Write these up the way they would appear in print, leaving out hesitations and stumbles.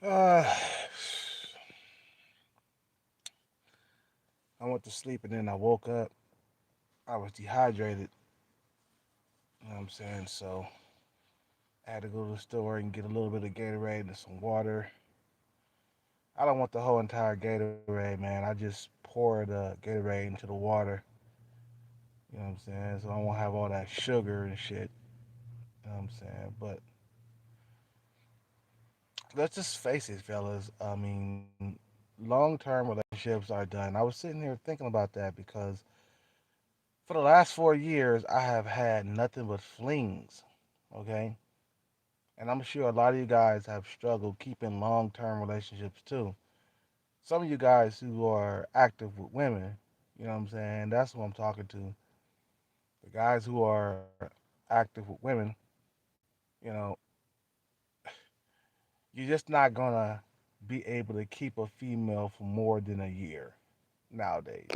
Uh, I went to sleep and then I woke up. I was dehydrated. You know what I'm saying? So I had to go to the store and get a little bit of Gatorade and some water. I don't want the whole entire Gatorade, man. I just pour the Gatorade into the water. You know what I'm saying? So I won't have all that sugar and shit. You know what I'm saying? But let's just face it, fellas. I mean, long-term relationships are done. I was sitting here thinking about that because for the last 4 years, I have had nothing but flings. Okay, and I'm sure a lot of you guys have struggled keeping long-term relationships too. Some of you guys who are active with women, you know what I'm saying? That's who I'm talking to. The guys who are active with women, you know, you're just not gonna be able to keep a female for more than a year nowadays.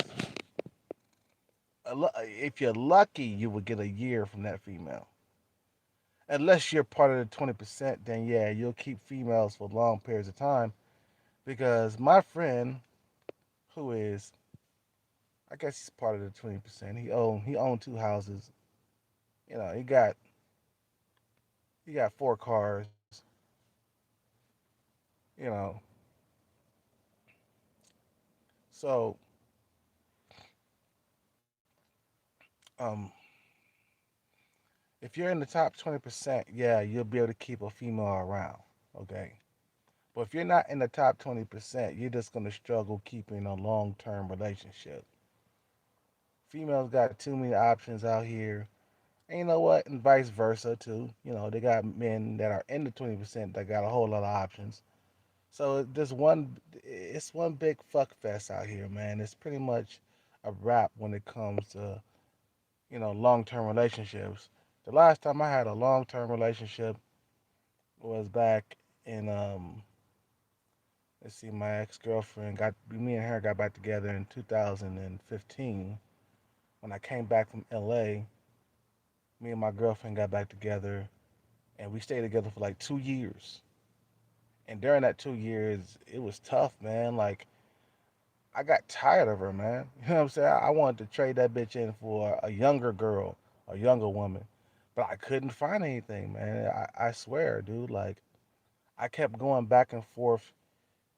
If you're lucky, you will get a year from that female. Unless you're part of the 20%, then yeah, you'll keep females for long periods of time. Because my friend, who is, I guess he's part of the 20%. He owned two houses. You know, he got four cars. You know, so um, if you're in the top 20%, yeah, you'll be able to keep a female around. Okay. But if you're not in the top 20%, you're just going to struggle keeping a long term relationship. Females got too many options out here. And you know what? And vice versa, too. You know, they got men that are in the 20% that got a whole lot of options. So it's one big fuck fest out here, man. It's pretty much a wrap when it comes to, long term relationships. The last time I had a long term relationship was back in, let's see, my ex girlfriend me and her got back together in 2015. When I came back from LA, me and my girlfriend got back together and we stayed together for like 2 years. And during that 2 years, it was tough, man. Like, I got tired of her, man. You know what I'm saying? I wanted to trade that bitch in for a younger girl, a younger woman. But I couldn't find anything, man. I swear, dude. Like, I kept going back and forth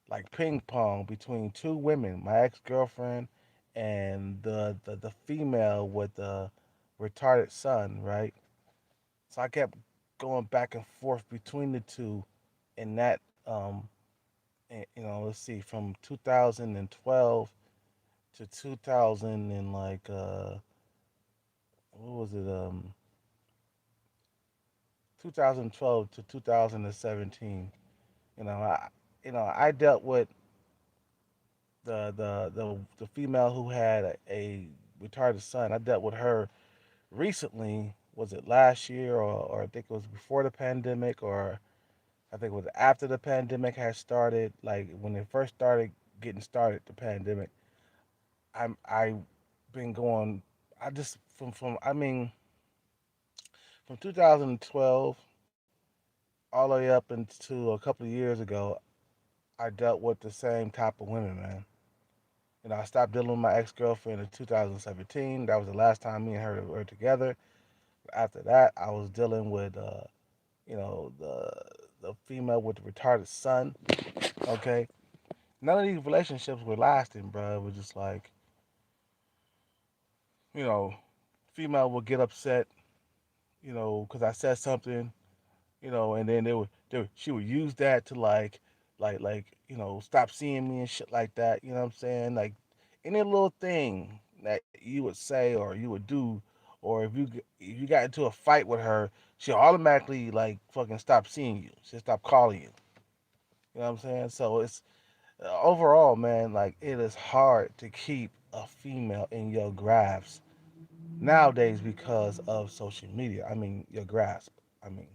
like ping pong between two women, my ex girlfriend and the female with the retarded son, right? So I kept going back and forth between the two, and that let's see, from 2012 to 2000 and like what was it 2012 to 2017. You know, I dealt with the female who had a retarded son. I dealt with her recently. Was it last year or I think it was before the pandemic or I think it was after the pandemic had started. Like when it first started getting started, the pandemic. I been going. I just from I mean from 2012 all the way up into a couple of years ago. I dealt with the same type of women, man. I stopped dealing with my ex girlfriend in 2017. That was the last time me and her were together. After that, I was dealing with, the female with the retarded son. Okay, none of these relationships were lasting, bro. It was just like, you know, female would get upset, because I said something, and then she would use that to stop seeing me and shit like that. You know what I'm saying? Like any little thing that you would say or you would do, or if you got into a fight with her, she'll automatically like fucking stop seeing you. She'll stop calling you. You know what I'm saying? So it's overall, man, like it is hard to keep a female in your grasp nowadays because of social media. I mean, your grasp. I mean,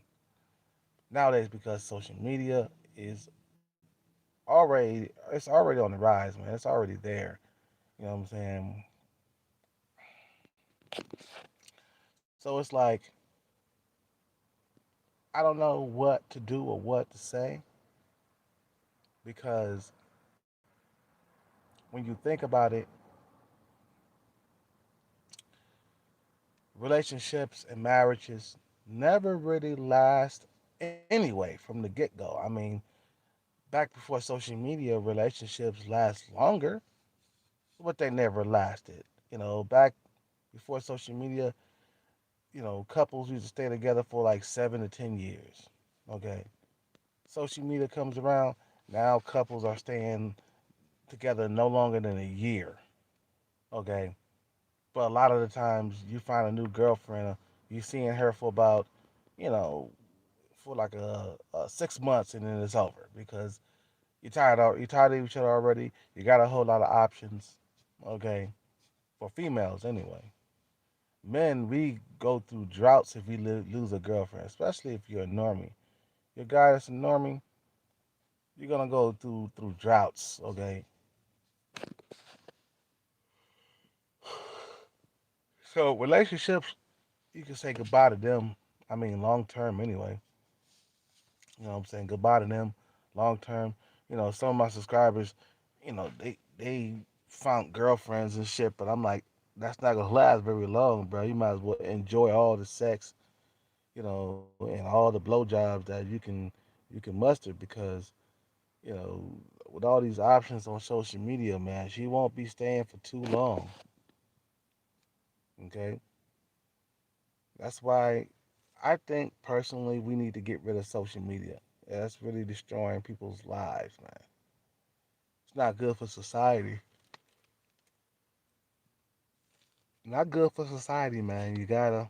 nowadays because social media is already on the rise, man. It's already there. You know what I'm saying? So it's like I don't know what to do or what to say. because when you think about it, relationships and marriages never really last anyway from the get go. I mean, back before social media, relationships last longer, but they never lasted. Back before social media, couples used to stay together for like 7 to 10 years. Okay. Social media comes around, now couples are staying together no longer than a year. Okay. But a lot of the times you find a new girlfriend, you seeing her for about, you know, for like a 6 months and then it's over because you're tired of each other already. You got a whole lot of options. Okay. For females anyway. Men, we go through droughts if we lose a girlfriend, especially if you're a normie. Your guy that's a normie, you're gonna go through droughts. Okay. So relationships, you can say goodbye to them. I mean, long term anyway. You know what I'm saying? Goodbye to them, long term. Some of my subscribers, they found girlfriends and shit, but I'm like, that's not gonna last very long, bro. You might as well enjoy all the sex, and all the blowjobs that you can muster because, you know, with all these options on social media, man, she won't be staying for too long. Okay, that's why I think personally we need to get rid of social media. Yeah, that's really destroying people's lives, man. It's not good for society. Not good for society, man. You gotta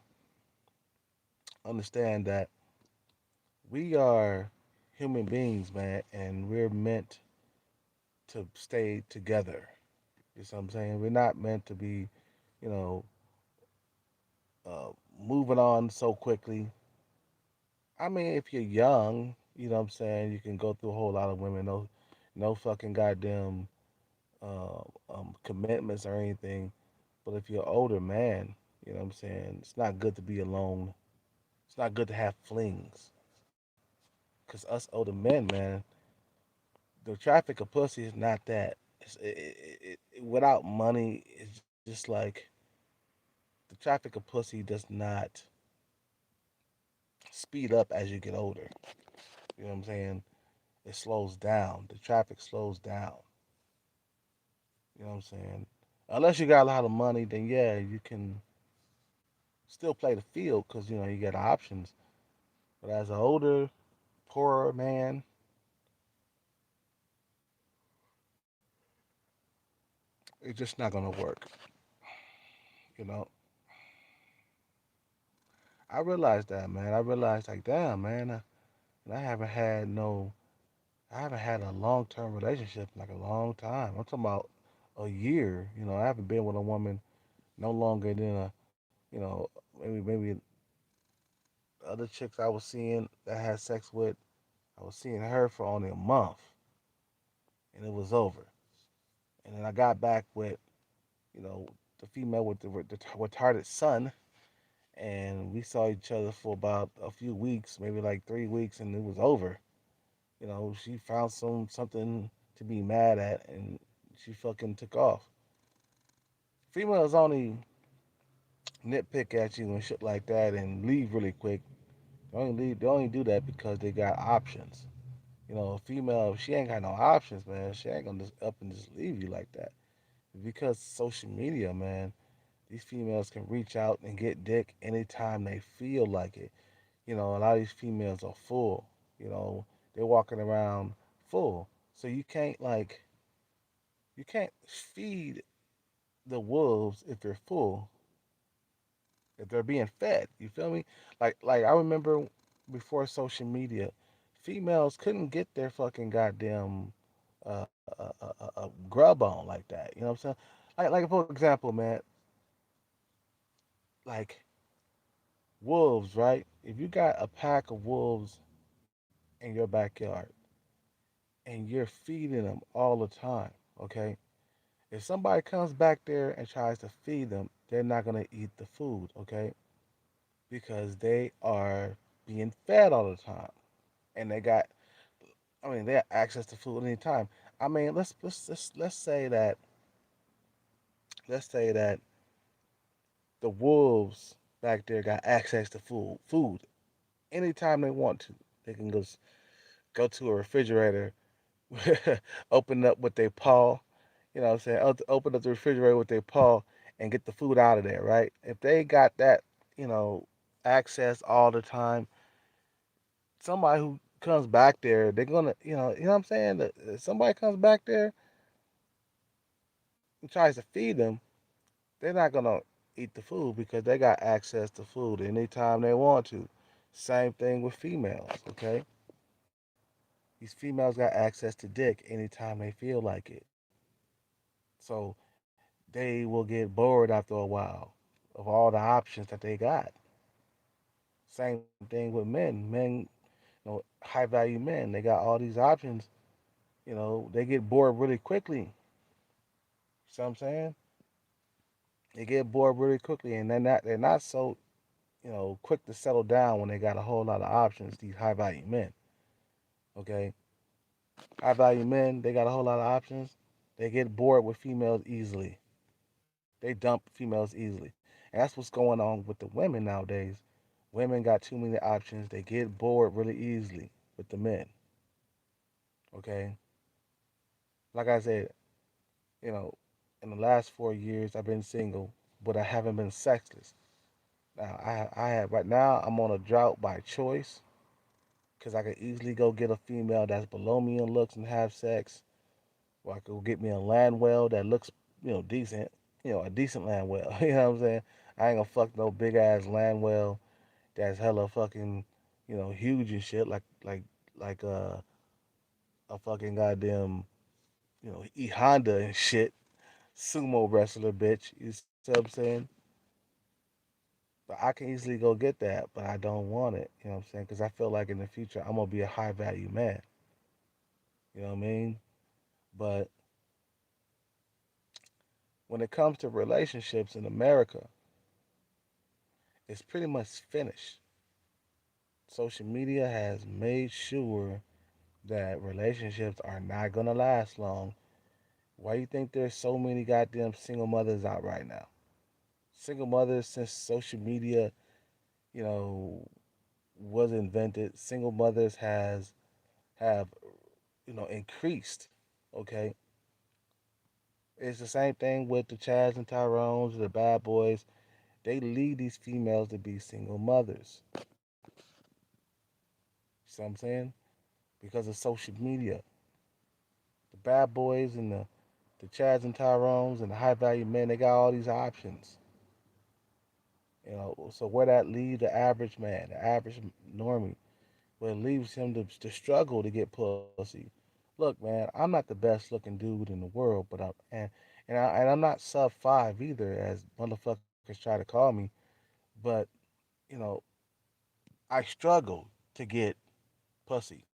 understand that we are human beings, man, and we're meant to stay together. You know what I'm saying? We're not meant to be, you know, uh, moving on so quickly. I mean, if you're young, you know what I'm saying, you can go through a whole lot of women, no fucking goddamn commitments or anything. But if you're an older man, you know what I'm saying, it's not good to be alone. It's not good to have flings. Cause us older men, man, the traffic of pussy is not that. Without money, it's just like the traffic of pussy does not speed up as you get older. You know what I'm saying? It slows down. The traffic slows down. You know what I'm saying? Unless you got a lot of money, then yeah, you can still play the field because you got options. But as an older, poorer man, it's just not gonna work. You know, I realized that, man. I realized like, damn, man, and I haven't had a long term relationship in like a long time. I'm talking about a year. I haven't been with a woman no longer than maybe other chicks I was seeing that I had sex with. I was seeing her for only a month, and it was over. And then I got back with you know the female with the retarded son, and we saw each other for about a few weeks, maybe like 3 weeks, and it was over. She found something to be mad at, and she fucking took off. Females only nitpick at you and shit like that and leave really quick. They only do that because they got options. A female, if she ain't got no options, man, she ain't gonna just up and just leave you like that. Because social media, man, these females can reach out and get dick anytime they feel like it. A lot of these females are full. They're walking around full. So you can't feed the wolves if they're full, if they're being fed. You feel me? Like I remember before social media, females couldn't get their fucking goddamn grub on like that. You know what I'm saying? Like for example, man, like wolves, right? If you got a pack of wolves in your backyard and you're feeding them all the time, okay? If somebody comes back there and tries to feed them, they're not gonna eat the food, okay? Because they are being fed all the time. And they got I mean, they have access to food anytime. I mean, let's say that let's say that the wolves back there got access to food anytime they want to. They can go to a refrigerator, open up with their paw, you know what I'm saying? Open up the refrigerator with their paw and get the food out of there, right? If they got that, you know, access all the time, somebody who comes back there, they're gonna, you know what I'm saying? Somebody comes back there and tries to feed them, they're not gonna eat the food because they got access to food anytime they want to. Same thing with females, okay? These females got access to dick anytime they feel like it. So they will get bored after a while of all the options that they got. Same thing with men. Men, high value men, they got all these options. They get bored really quickly. See what I'm saying? They get bored really quickly, and they're not so quick to settle down when they got a whole lot of options. These high value men, okay, high value men, they got a whole lot of options. They get bored with females easily. They dump females easily, and that's what's going on with the women nowadays. Women got too many options. They get bored really easily with the men. Okay, like I said, you know, in the last 4 years I've been single, but I haven't been sexless. Now I have right now I'm on a drought by choice because I could easily go get a female that's below me in looks and have sex, or I could go get me a land well that looks decent, a decent land well. You know what I'm saying? I ain't gonna fuck no big ass land well that's hella fucking huge and shit like a fucking goddamn E Honda and shit sumo wrestler bitch. You see what I'm saying? But I can easily go get that, but I don't want it. You know what I'm saying? Because I feel like in the future I'm gonna be a high value man. You know what I mean? But when it comes to relationships in America, it's pretty much finished. Social media has made sure that relationships are not gonna last long. Why do you think there's so many goddamn single mothers out right now? Single mothers since social media, you know, was invented, single mothers have increased. Okay, it's the same thing with the Chads and Tyrones, the bad boys. They lead these females to be single mothers. You see what I'm saying? Because of social media, the bad boys and the Chads and Tyrones and the high value men, they got all these options. So where that leave the average man, the average normie, where it leaves him to struggle to get pussy. Look, man, I'm not the best looking dude in the world, but I'm not sub 5 either, as motherfuckers try to call me. But you know, I struggle to get pussy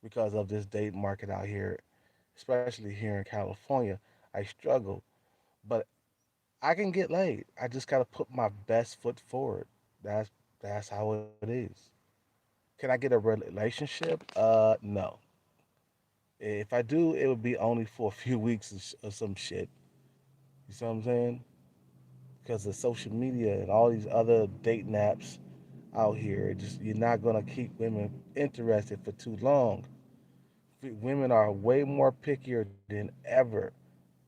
because of this date market out here, especially here in California. I struggle, but I can get laid. I just gotta put my best foot forward. That's how it is. Can I get a relationship? No. If I do, it would be only for a few weeks or some shit. You see what I'm saying? Because of social media and all these other dating apps out here, just you're not gonna keep women interested for too long. Women are way more pickier than ever.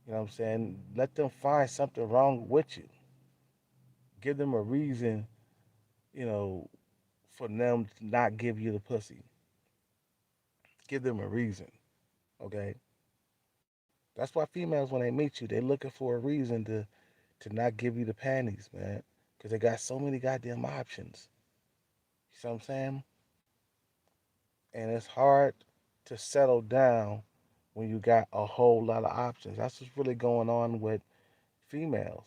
You know what I'm saying? Let them find something wrong with you. Give them a reason, you know, for them to not give you the pussy. Give them a reason, okay? That's why females, when they meet you, they looking for a reason to not give you the panties, man, because they got so many goddamn options. You see what I'm saying? And it's hard to settle down when you got a whole lot of options. That's what's really going on with females.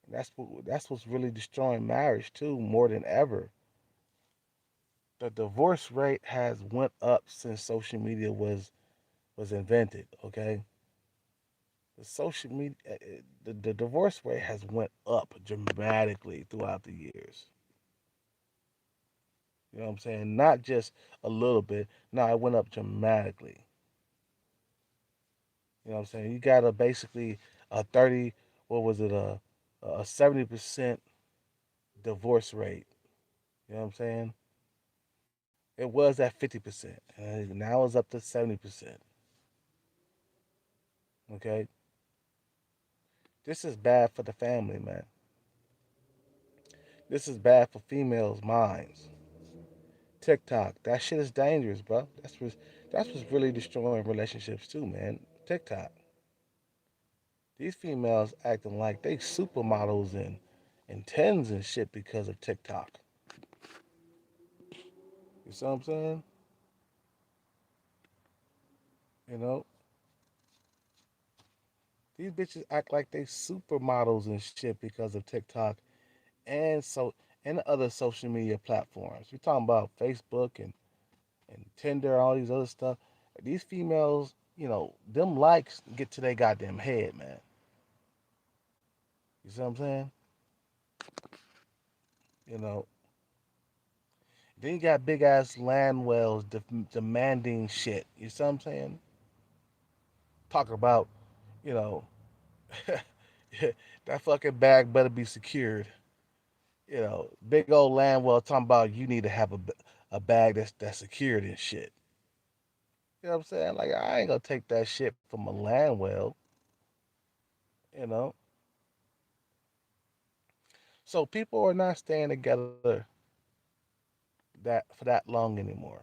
And that's what's really destroying marriage too, more than ever. The divorce rate has went up since social media was invented. Okay, the social media, the divorce rate has went up dramatically throughout the years. You know what I'm saying? Not just a little bit. No, it went up dramatically. You know what I'm saying? You got a basically a 30, what was it, a 70% divorce rate. You know what I'm saying? It was at 50%. And now it's up to 70%. Okay? This is bad for the family, man. This is bad for females' minds. TikTok, that shit is dangerous, bro. That's what's really destroying relationships too, man. TikTok. These females acting like they supermodels and tens and shit because of TikTok. You see what I'm saying? You know, these bitches act like they supermodels and shit because of TikTok and and other social media platforms. We're talking about Facebook and Tinder, all these other stuff. These females, them likes get to their goddamn head, man. You see what I'm saying? You know, then you got big ass land wells demanding shit. You see what I'm saying? Talk about, you know, that fucking bag better be secured. Big old land well talking about you need to have a bag that's secured and shit. You know what I'm saying? Like I ain't gonna take that shit from a land well. You know, so people are not staying together that for that long anymore.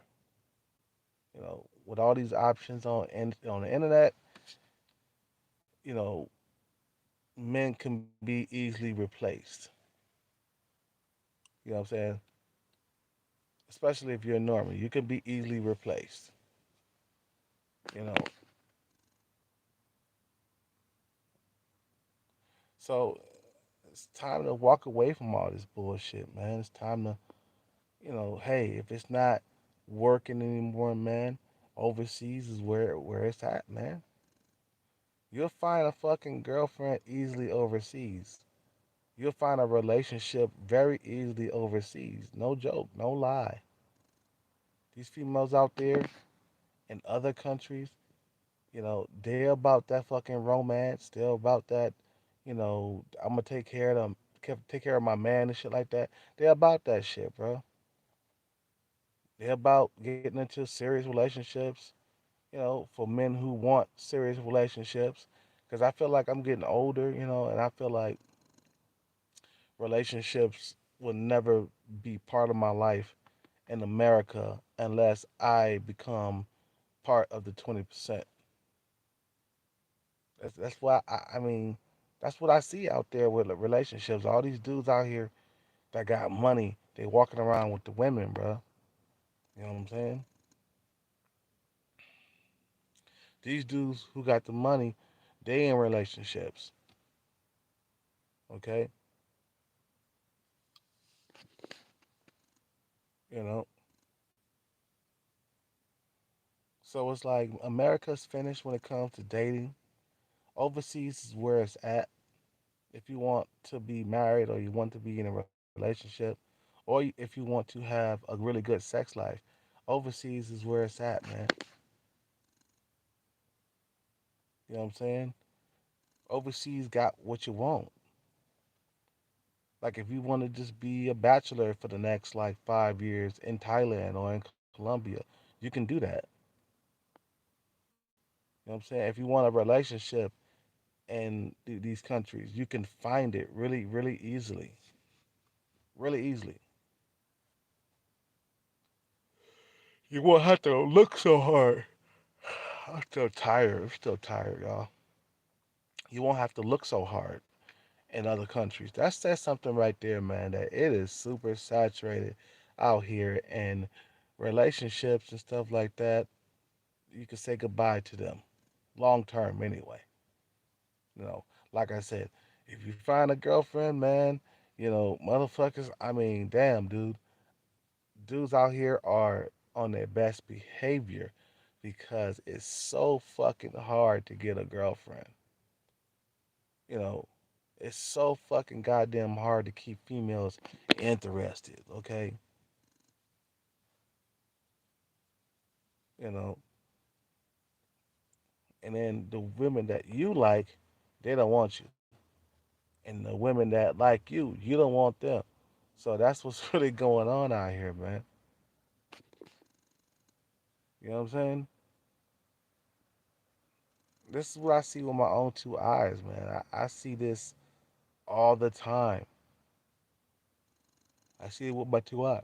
With all these options on the internet, you know, men can be easily replaced. You know what I'm saying? Especially if you're normal, you can be easily replaced. You know, so it's time to walk away from all this bullshit, man. It's time to, hey, if it's not working anymore, man, overseas is where it's at, man. You'll find a fucking girlfriend easily overseas. You'll find a relationship very easily overseas. No joke, no lie. These females out there in other countries, they're about that fucking romance. They're about that, I'm gonna take care of them, take care of my man and shit like that. They're about that shit, bro. They're about getting into serious relationships, for men who want serious relationships. Because I feel like I'm getting older, and I feel like relationships will never be part of my life in America unless I become part of the 20%. That's why I mean, that's what I see out there with relationships. All these dudes out here that got money, they walking around with the women, bro. You know what I'm saying? These dudes who got the money, they in relationships. Okay, you know. So it's like America's finished when it comes to dating. Overseas is where it's at. If you want to be married or you want to be in a relationship, or if you want to have a really good sex life, overseas is where it's at, man. You know what I'm saying? Overseas got what you want. Like if you want to just be a bachelor for the next like 5 years in Thailand or in Colombia, you can do that. You know what I'm saying? If you want a relationship in these countries, you can find it really, really easily. Really easily. You won't have to look so hard. I'm still tired. I'm still tired, y'all. You won't have to look so hard in other countries. That says something right there, man, that it is super saturated out here and relationships and stuff like that. You can say goodbye to them long term anyway. You know, like I said, if you find a girlfriend, man, motherfuckers, I mean, damn, dude, dudes out here are on their best behavior because it's so fucking hard to get a girlfriend. You know, it's so fucking goddamn hard to keep females interested, okay? you know, and then the women that you like, they don't want you. And the women that like you don't want them. So that's what's really going on out here, man. You know what I'm saying? This is what I see with my own two eyes, man. I see this all the time. I see it with my two eyes.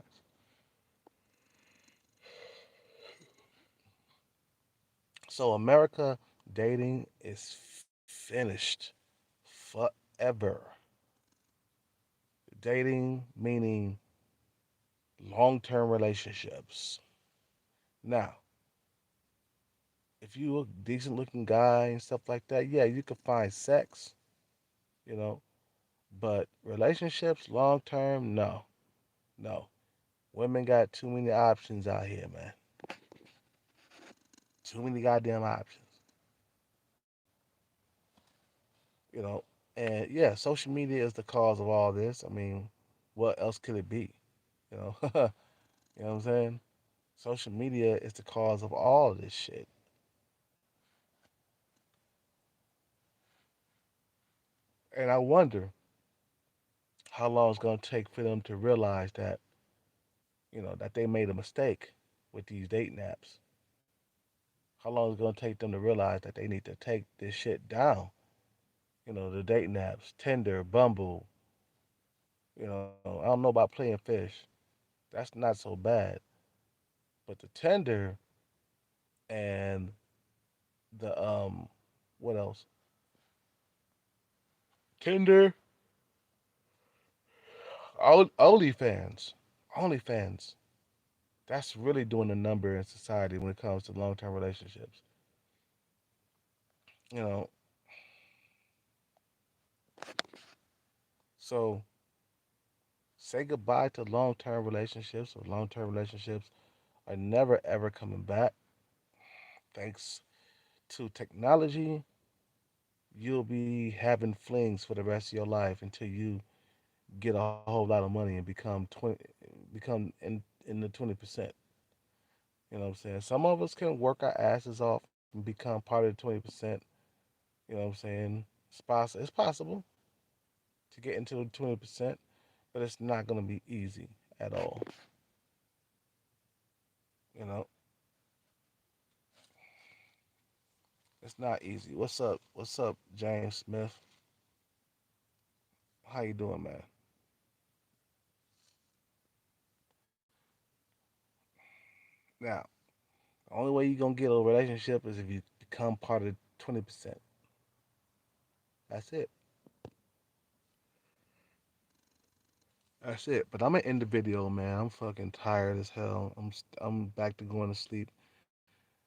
So America dating is finished forever. Dating meaning long-term relationships. Now, if you a decent looking guy and stuff like that, yeah, you can find sex, you know, but relationships long term, no. No. Women got too many options out here, man. Too many goddamn options. You know, and yeah, social media is the cause of all this. I mean, what else could it be? You know, you know what I'm saying? Social media is the cause of all of this shit. And I wonder how long it's gonna take for them to realize that, that they made a mistake with these dating apps. How long is it gonna take them to realize that they need to take this shit down? The dating apps, Tinder, Bumble. I don't know about playing fish. That's not so bad. But the Tinder and the what else? Tinder, OnlyFans, OnlyFans. That's really doing a number in society when it comes to long-term relationships. You know, so say goodbye to long-term relationships, or long-term relationships are never ever coming back. Thanks to technology, you'll be having flings for the rest of your life until you get a whole lot of money and become in the 20%. You know what I'm saying? Some of us can work our asses off and become part of the 20%. You know what I'm saying? It's possible to get into the 20%, but it's not going to be easy at all. You know, it's not easy. What's up? What's up, James Smith? How you doing, man? Now, the only way you're gonna get a relationship is if you become part of the 20%. That's it. That's it. But I'm gonna end the video, man. I'm fucking tired as hell. I'm back to going to sleep.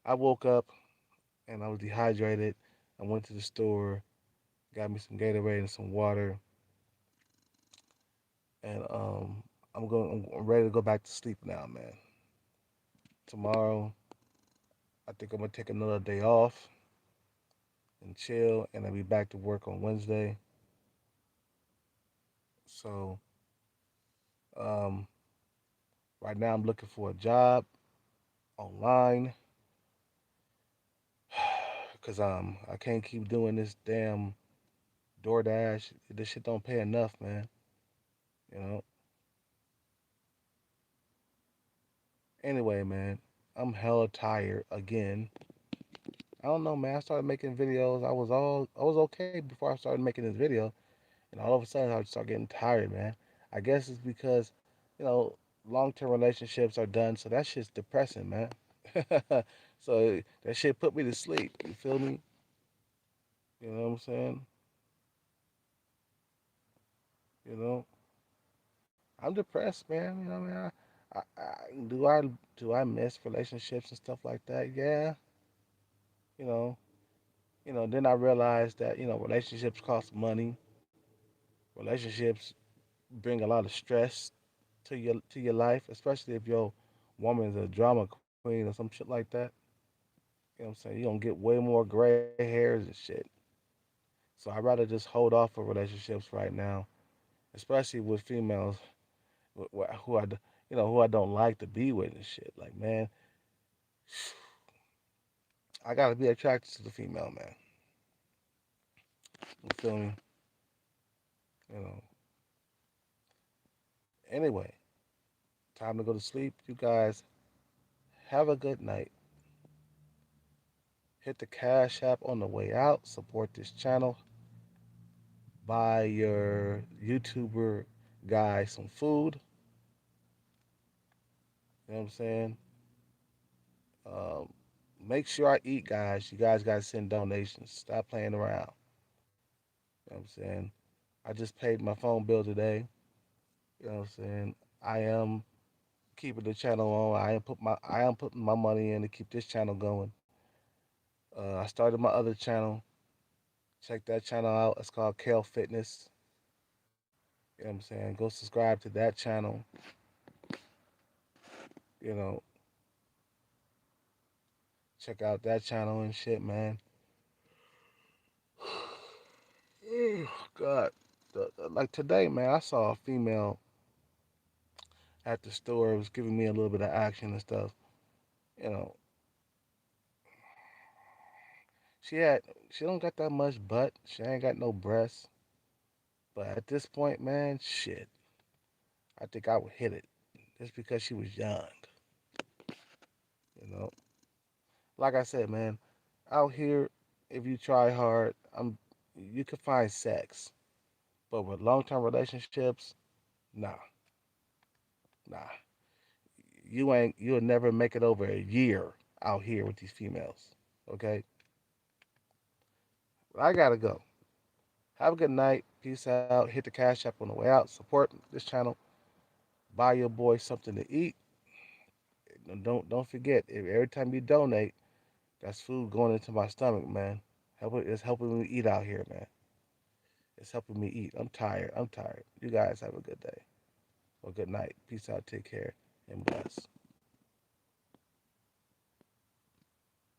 I woke up and I was dehydrated. I went to the store, got me some Gatorade and some water, and I'm ready to go back to sleep now, man. Tomorrow, I think I'm gonna take another day off and chill, and I'll be back to work on Wednesday. So, um, right now I'm looking for a job online because I can't keep doing this damn DoorDash. This shit don't pay enough, man. You know. Anyway, man, I'm hella tired again. I don't know, man. I started making videos. I was okay before I started making this video, and all of a sudden I start getting tired, man. I guess it's because, you know, long-term relationships are done, so that shit's depressing, man. So that shit put me to sleep. You feel me? You know what I'm saying? You know, I'm depressed, man. You know, what I mean, do I miss relationships and stuff like that? Yeah. You know, Then I realized that relationships cost money. Relationships bring a lot of stress to your life, especially if your woman is a drama queen or some shit like that. You know what I'm saying? You're gonna get way more gray hairs and shit. So I'd rather just hold off for relationships right now, especially with females who I don't like to be with and shit. Like, man, I gotta be attracted to the female, man. You feel me? You know. Anyway, time to go to sleep. You guys have a good night. Hit the Cash App on the way out. Support this channel. Buy your YouTuber guy some food. You know what I'm saying? Um, make sure I eat, guys. You guys got to send donations. Stop playing around. You know what I'm saying? I just paid my phone bill today. You know what I'm saying? I am keeping the channel on. I am putting my money in to keep this channel going. I started my other channel. Check that channel out. It's called Kale Fitness. You know what I'm saying? Go subscribe to that channel. You know, check out that channel and shit, man. Oh, God. Like today, man, I saw a female at the store. It was giving me a little bit of action and stuff. You know, she had she don't got that much butt. She ain't got no breasts. But at this point, man, shit, I think I would hit it just because she was young. You know, like I said, man, out here, if you try hard, you can find sex. But with long-term relationships, nah, nah. You'll never make it over a year out here with these females. Okay, I gotta go. Have a good night. Peace out. Hit the Cash App on the way out. Support this channel. Buy your boy something to eat. Don't forget. Every time you donate, that's food going into my stomach, man. It's helping me eat out here, man. It's helping me eat. I'm tired. I'm tired. You guys have a good day or good night. Peace out. Take care and bless.